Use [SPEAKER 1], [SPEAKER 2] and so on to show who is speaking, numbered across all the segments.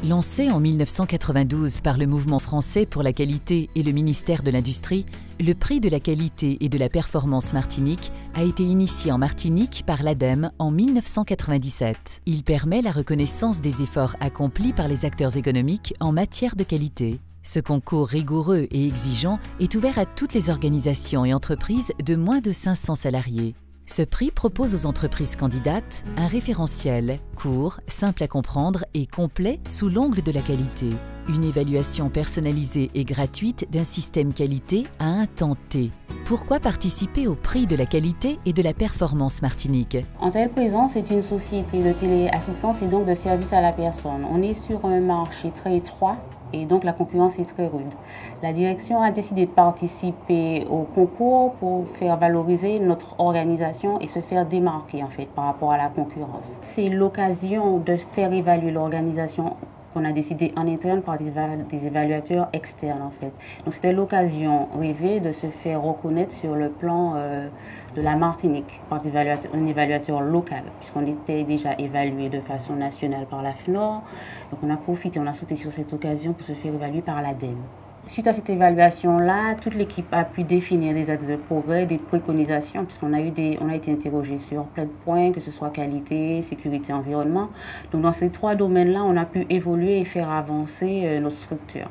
[SPEAKER 1] Lancé en 1992 par le Mouvement français pour la qualité et le ministère de l'Industrie, le prix de la qualité et de la performance Martinique a été initié en Martinique par l'ADEME en 1997. Il permet la reconnaissance des efforts accomplis par les acteurs économiques en matière de qualité. Ce concours rigoureux et exigeant est ouvert à toutes les organisations et entreprises de moins de 500 salariés. Ce prix propose aux entreprises candidates un référentiel court, simple à comprendre et complet sous l'angle de la qualité. Une évaluation personnalisée et gratuite d'un système qualité à un temps T. Pourquoi participer au prix de la qualité et de la performance Martinique?
[SPEAKER 2] Antel Présence est une société de téléassistance et donc de service à la personne. On est sur un marché très étroit et donc la concurrence est très rude. La direction a décidé de participer au concours pour faire valoriser notre organisation et se faire démarquer en fait par rapport à la concurrence. C'est l'occasion de faire évaluer l'organisation qu'on a décidé en interne par des évaluateurs externes en fait. Donc c'était l'occasion rêvée de se faire reconnaître sur le plan de la Martinique par un évaluateur local, puisqu'on était déjà évalué de façon nationale par la FNOR. Donc on a profité, on a sauté sur cette occasion pour se faire évaluer par l'ADEME. Suite à cette évaluation-là, toute l'équipe a pu définir des axes de progrès, des préconisations, puisqu'on a été interrogé sur plein de points, que ce soit qualité, sécurité, environnement. Donc dans ces trois domaines-là, on a pu évoluer et faire avancer notre structure.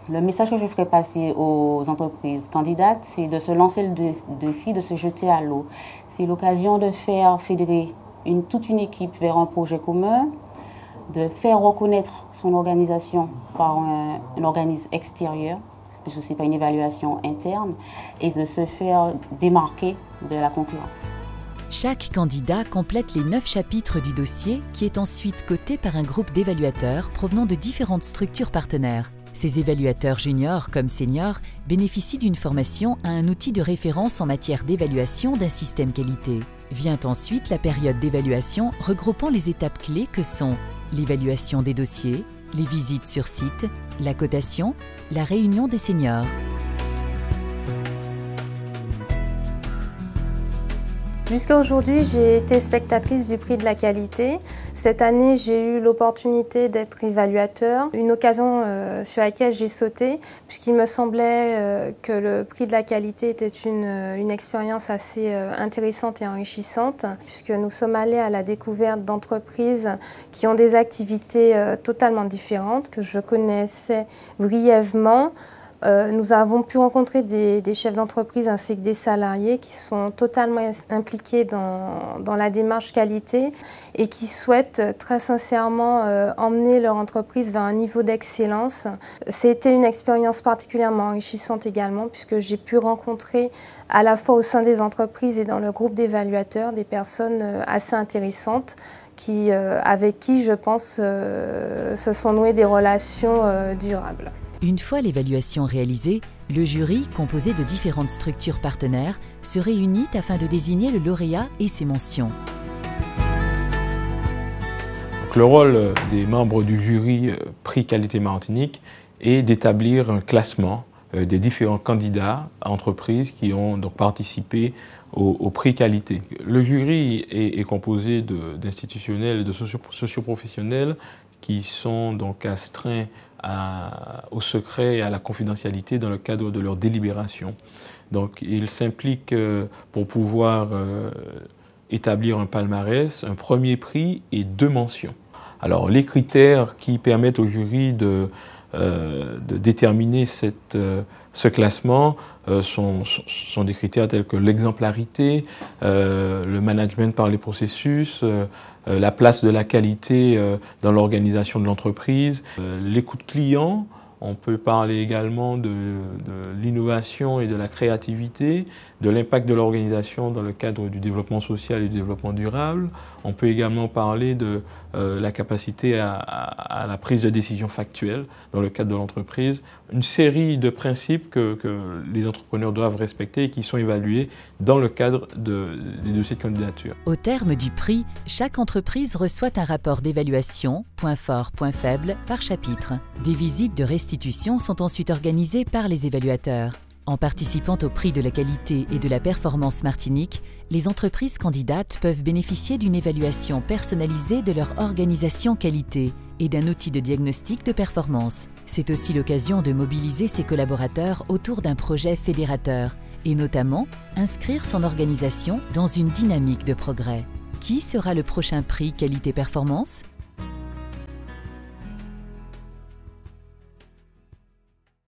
[SPEAKER 2] Le message que je ferai passer aux entreprises candidates, c'est de se lancer le défi, de se jeter à l'eau. C'est l'occasion de faire fédérer toute une équipe vers un projet commun, de faire reconnaître son organisation par un organisme extérieur, puisque ce n'est pas une évaluation interne, et de se faire démarquer de la concurrence.
[SPEAKER 1] Chaque candidat complète les 9 chapitres du dossier qui est ensuite coté par un groupe d'évaluateurs provenant de différentes structures partenaires. Ces évaluateurs juniors comme seniors bénéficient d'une formation à un outil de référence en matière d'évaluation d'un système qualité. Vient ensuite la période d'évaluation regroupant les étapes clés que sont l'évaluation des dossiers, les visites sur site, la cotation, la réunion des seniors.
[SPEAKER 3] Jusqu'à aujourd'hui, j'ai été spectatrice du prix de la qualité. Cette année, j'ai eu l'opportunité d'être évaluateur, une occasion sur laquelle j'ai sauté, puisqu'il me semblait que le prix de la qualité était une expérience assez intéressante et enrichissante, puisque nous sommes allés à la découverte d'entreprises qui ont des activités totalement différentes, que je connaissais brièvement. Nous avons pu rencontrer des chefs d'entreprise ainsi que des salariés qui sont totalement impliqués dans la démarche qualité et qui souhaitent très sincèrement emmener leur entreprise vers un niveau d'excellence. C'était une expérience particulièrement enrichissante également puisque j'ai pu rencontrer à la fois au sein des entreprises et dans le groupe d'évaluateurs des personnes assez intéressantes avec qui, je pense, se sont nouées des relations durables.
[SPEAKER 1] Une fois l'évaluation réalisée, le jury, composé de différentes structures partenaires, se réunit afin de désigner le lauréat et ses mentions.
[SPEAKER 4] Donc, le rôle des membres du jury Prix Qualité Martinique est d'établir un classement des différents candidats à entreprises qui ont donc participé au prix qualité. Le jury est composé d'institutionnels et de socioprofessionnels qui sont donc astreints au secret et à la confidentialité dans le cadre de leur délibération. Donc ils s'impliquent pour pouvoir établir un palmarès, un premier prix et 2 mentions. Alors les critères qui permettent au jury de déterminer ce classement sont des critères tels que l'exemplarité, le management par les processus, la place de la qualité dans l'organisation de l'entreprise, l'écoute client. On peut parler également de l'innovation et de la créativité, de l'impact de l'organisation dans le cadre du développement social et du développement durable. On peut également parler de la capacité à la prise de décision factuelle dans le cadre de l'entreprise. Une série de principes que les entrepreneurs doivent respecter et qui sont évalués dans le cadre des dossiers de candidature.
[SPEAKER 1] Au terme du prix, chaque entreprise reçoit un rapport d'évaluation, points forts, points faibles, par chapitre. Des visites de restitution sont ensuite organisées par les évaluateurs. En participant au prix de la qualité et de la performance Martinique, les entreprises candidates peuvent bénéficier d'une évaluation personnalisée de leur organisation qualité et d'un outil de diagnostic de performance. C'est aussi l'occasion de mobiliser ses collaborateurs autour d'un projet fédérateur et notamment inscrire son organisation dans une dynamique de progrès. Qui sera le prochain prix qualité-performance ?